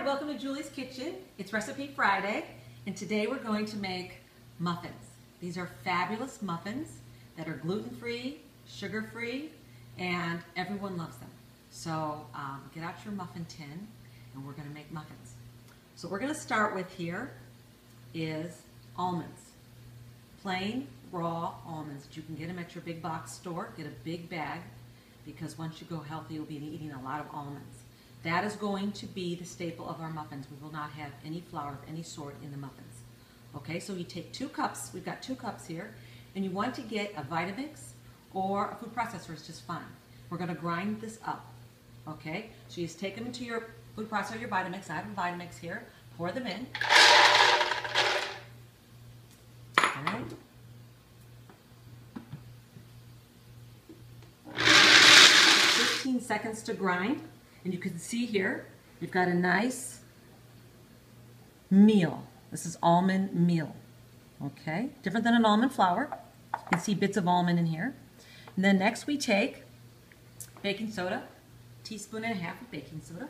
welcome to Julie's Kitchen. It's Recipe Friday, and today we're going to make muffins. These are fabulous muffins that are gluten-free, sugar-free, and everyone loves them. So get out your muffin tin, and we're going to make muffins. So what we're going to start with here is almonds. Plain, raw almonds. You can get them at your big box store. Get a big bag, because once you go healthy, you'll be eating a lot of almonds. That is going to be the staple of our muffins. We will not have any flour of any sort in the muffins. Okay, so you take 2 cups, we've got 2 cups here, and you want to get a Vitamix or a food processor is just fine. We're going to grind this up. Okay, so you just take them into your food processor, your Vitamix. I have a Vitamix here. Pour them in. All right. 15 seconds to grind. And you can see here, we've got a nice meal. This is almond meal, okay? Different than an almond flour. You can see bits of almond in here. And then next we take baking soda, 1.5 teaspoons of baking soda,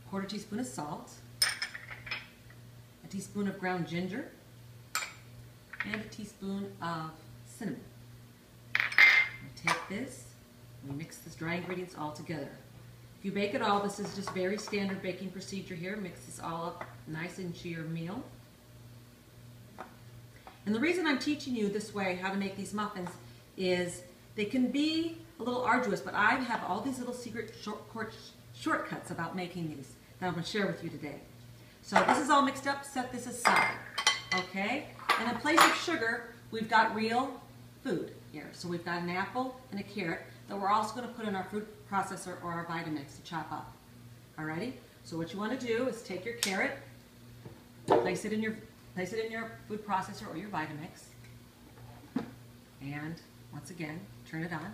1/4 teaspoon of salt, 1 teaspoon of ground ginger, and 1 teaspoon of cinnamon. We take this. We mix these dry ingredients all together. If you bake it all, this is just very standard baking procedure here. Mix this all up nice into your meal. And the reason I'm teaching you this way how to make these muffins is they can be a little arduous, but I have all these little secret shortcuts about making these that I'm going to share with you today. So this is all mixed up. Set this aside. Okay? And in place of sugar, we've got real food here. So we've got an apple and a carrot that we're also going to put in our food processor or our Vitamix to chop up. Alrighty? So what you want to do is take your carrot, place it in your food processor or your Vitamix, and once again, turn it on.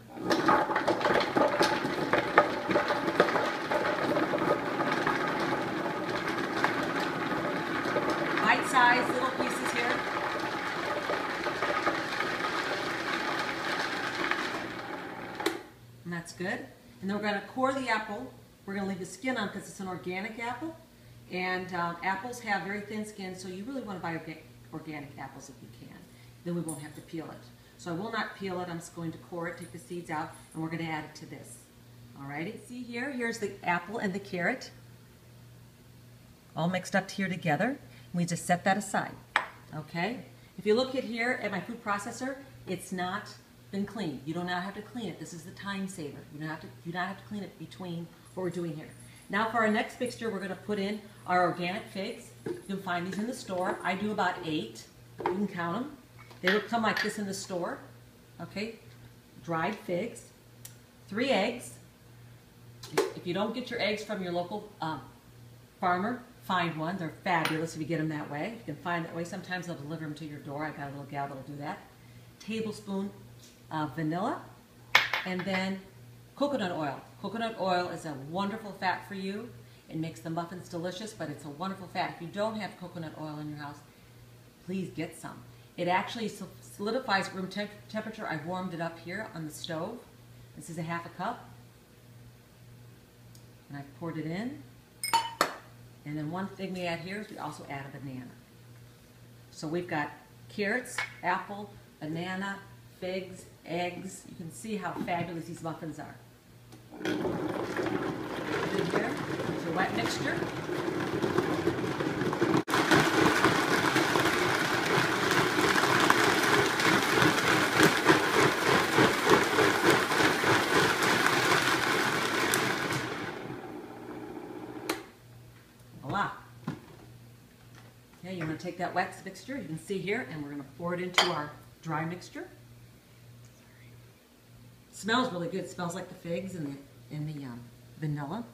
Bite-sized little pieces here. And that's good. And then we're going to core the apple. We're going to leave the skin on because it's an organic apple. And apples have very thin skin, so you really want to buy organic apples if you can. Then we won't have to peel it. So I will not peel it. I'm just going to core it, take the seeds out, and we're going to add it to this. Alrighty? See here? Here's the apple and the carrot. All mixed up here together. And we just set that aside. Okay? If you look at here at my food processor, it's not been cleaned. You do not have to clean it. This is the time saver. You do not have to clean it between what we're doing here. Now for our next mixture, we're going to put in our organic figs. You can find these in the store. I do about 8. You can count them. They would come like this in the store. Okay, dried figs, 3 eggs. If you don't get your eggs from your local farmer, find one. They're fabulous if you get them that way. You can find that way. Sometimes they'll deliver them to your door. I've got a little gal that'll do that. Tablespoon of vanilla, and then coconut oil. Coconut oil is a wonderful fat for you. It makes the muffins delicious, but it's a wonderful fat. If you don't have coconut oil in your house, please get some. It actually solidifies at room temperature. I've warmed it up here on the stove. This is a 1/2 cup. And I've poured it in. And then one thing we add here is we also add a banana. So we've got carrots, apple, banana, figs, eggs. You can see how fabulous these muffins are. In here is your wet mixture. Voila. Okay, you're going to take that wet mixture, you can see here, and we're going to pour it into our dry mixture. It smells really good. It smells like the figs and the vanilla.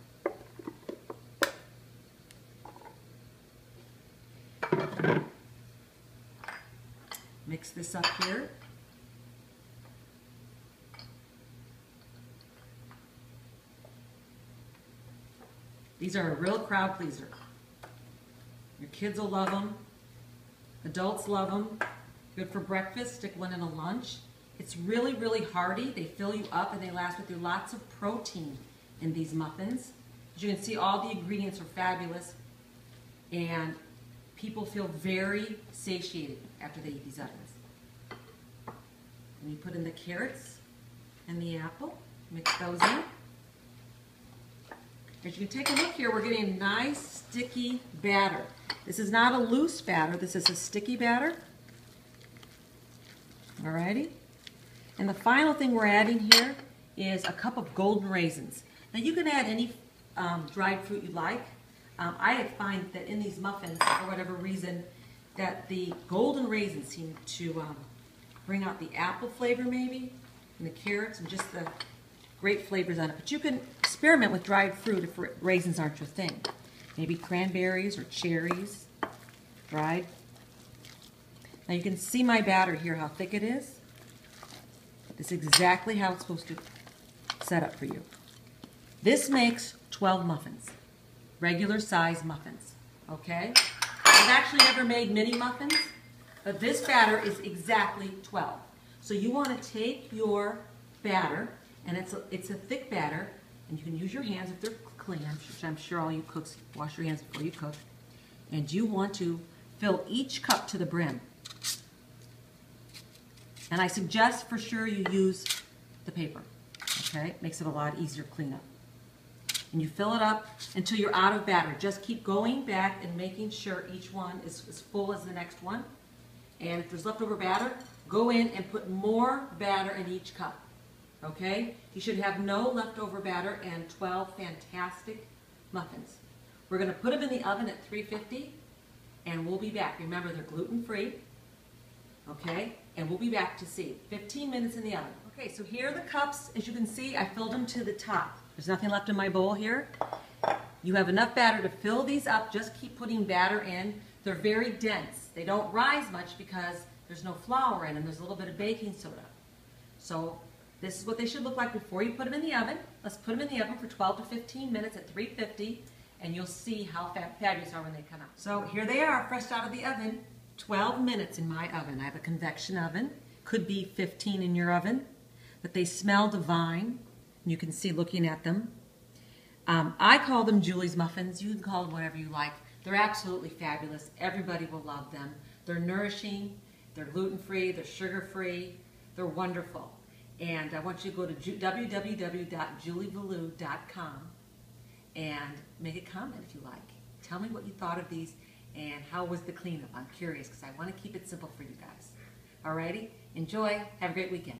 Mix this up here. These are a real crowd pleaser. Your kids will love them. Adults love them. Good for breakfast. Stick one in a lunch. It's really, really hearty. They fill you up and they last with you. Lots of protein in these muffins. As you can see, all the ingredients are fabulous, and people feel very satiated after they eat these ovens. And you put in the carrots and the apple, mix those in. As you can take a look here, we're getting a nice sticky batter. This is not a loose batter, this is a sticky batter. Alrighty. And the final thing we're adding here is a cup of golden raisins. Now you can add any dried fruit you like. I find that in these muffins, for whatever reason, that the golden raisins seem to bring out the apple flavor maybe, and the carrots, and just the great flavors on it. But you can experiment with dried fruit if raisins aren't your thing. Maybe cranberries or cherries, dried. Now you can see my batter here, how thick it is. This is exactly how it's supposed to set up for you. This makes 12 muffins, regular size muffins, okay? I've actually never made mini muffins, but this batter is exactly 12. So you want to take your batter, and it's a thick batter, and you can use your hands if they're clean. I'm sure all you cooks wash your hands before you cook. And you want to fill each cup to the brim. And I suggest for sure you use the paper, okay? It makes it a lot easier to clean up. And you fill it up until you're out of batter. Just keep going back and making sure each one is as full as the next one. And if there's leftover batter, go in and put more batter in each cup, okay? You should have no leftover batter and 12 fantastic muffins. We're going to put them in the oven at 350, and we'll be back. Remember, they're gluten-free, okay? And we'll be back to see 15 minutes in the oven. Okay, so here are the cups. As you can see, I filled them to the top. There's nothing left in my bowl here. You have enough batter to fill these up. Just keep putting batter in. They're very dense. They don't rise much because there's no flour in them. There's a little bit of baking soda. So this is what they should look like before you put them in the oven. Let's put them in the oven for 12 to 15 minutes at 350, and you'll see how fabulous they are when they come out. So here they are, fresh out of the oven. 12 minutes in my oven. I have a convection oven. Could be 15 in your oven, but they smell divine. You can see looking at them. I call them Julie's muffins. You can call them whatever you like. They're absolutely fabulous. Everybody will love them. They're nourishing. They're gluten-free. They're sugar-free. They're wonderful. And I want you to go to www.julievalou.com and make a comment if you like. Tell me what you thought of these and how was the cleanup. I'm curious because I want to keep it simple for you guys. Alrighty? Enjoy. Have a great weekend.